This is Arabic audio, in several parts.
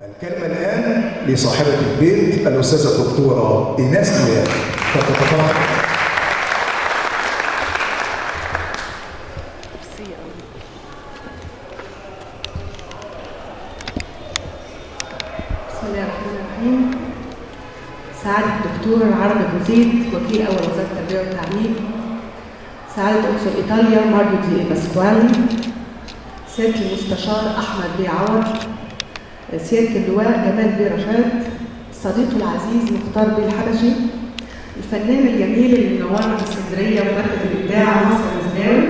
الكلمة الآن لصاحبة البيت الأستاذة الدكتورة إيناس دياب. تتفضل. بسم الله الرحمن الرحيم. سعادة الدكتور عربي أبو زيد وكيل أول وزارة التربية والتعليم، سعادة أقصر إيطاليا ماريو دي باسكوالي، سيادة المستشار أحمد بيه عوض، سيادة اللواء جمال بيه رشاد، صديقي العزيز مختار بيه الحبشي، الفنان الجميل اللي منورنا في اسكندرية ومركز الإبداع مصر الزناوي.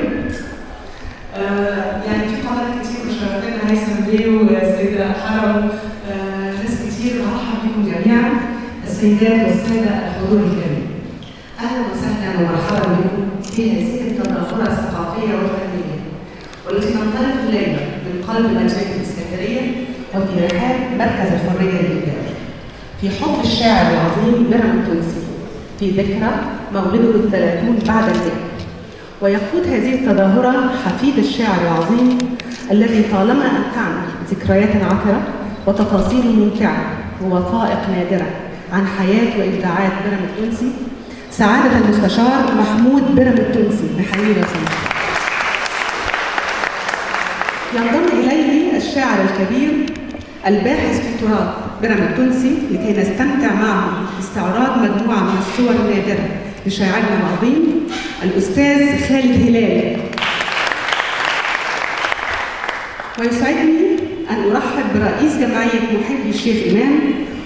يعني في قنوات كتير مشرفانا هيثم بيه والسيدة حرم، ناس كتير برحب بكم جميعا السيدات والسادة الحضور الكريم. أهلا وسهلا ومرحبا بكم في هذه التظاهرة الثقافية والفنية والتي تنطلق الليلة من قلب مدينة الإسكندرية وفي رحاب مركز الحرية للإبداع في حب الشاعر العظيم بيرام التونسي في ذكرى مولده 30 بعد المئة. ويقود هذه التظاهرة حفيد الشاعر العظيم الذي طالما أمتعنا ذكريات عطرة وتفاصيل ممتعة ووثائق نادرة عن حياة وإبداعات بيرام التونسي، سعادة المستشار محمود بيرام التونسي. نحييه لو سمحت. ينضم إليه الشاعر الكبير الباحث في التراث بيرام التونسي لكي نستمتع معه باستعراض مجموعة من الصور النادرة لشاعرنا العظيم الأستاذ خالد هلال. ويسعدني أن أرحب برئيس جمعية محبي الشيخ إمام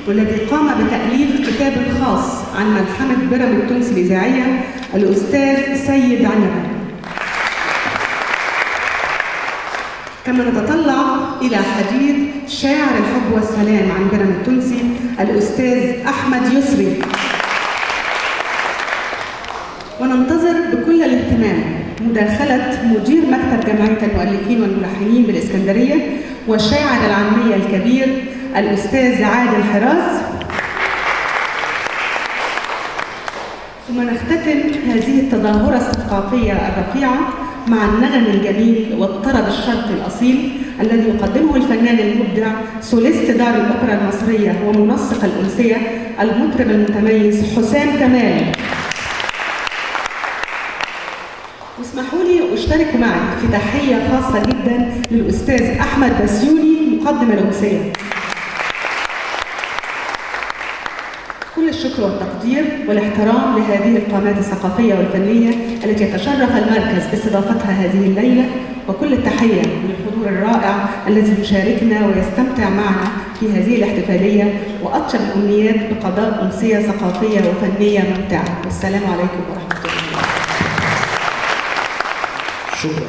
والذي قام بتأليف كتاب خاص عن ملحمة بيرام التونسي الإذاعية الأستاذ سيد عنبة. كما نتطلع إلى حديث شاعر الحب والسلام عن بيرام التونسي الأستاذ أحمد يسري. وننتظر بكل الاهتمام مداخلة مدير مكتب جمعية المؤلفين والملحنين بالإسكندرية والشاعر العامية الكبير الأستاذ عادل حراس. ثم نختتم هذه التظاهرة الثقافية الرفيعة مع النغم الجميل والطرب الشرقي الأصيل الذي يقدمه الفنان المبدع سوليست دار الأوبرا المصرية ومنسق الأمسية المطرب المتميز حسام كمال. واسمحوا لي أشترك معك في تحية خاصة جدا للأستاذ أحمد بسيوني مقدم الأمسية. كل الشكر والتقدير والاحترام لهذه القامات الثقافية والفنية التي يتشرف المركز باستضافتها هذه الليلة، وكل التحية للحضور الرائع الذي يشاركنا ويستمتع معنا في هذه الاحتفالية، وأطيب الأمنيات بقضاء أمسية ثقافية وفنية ممتعة. والسلام عليكم ورحمة الله. شكرا.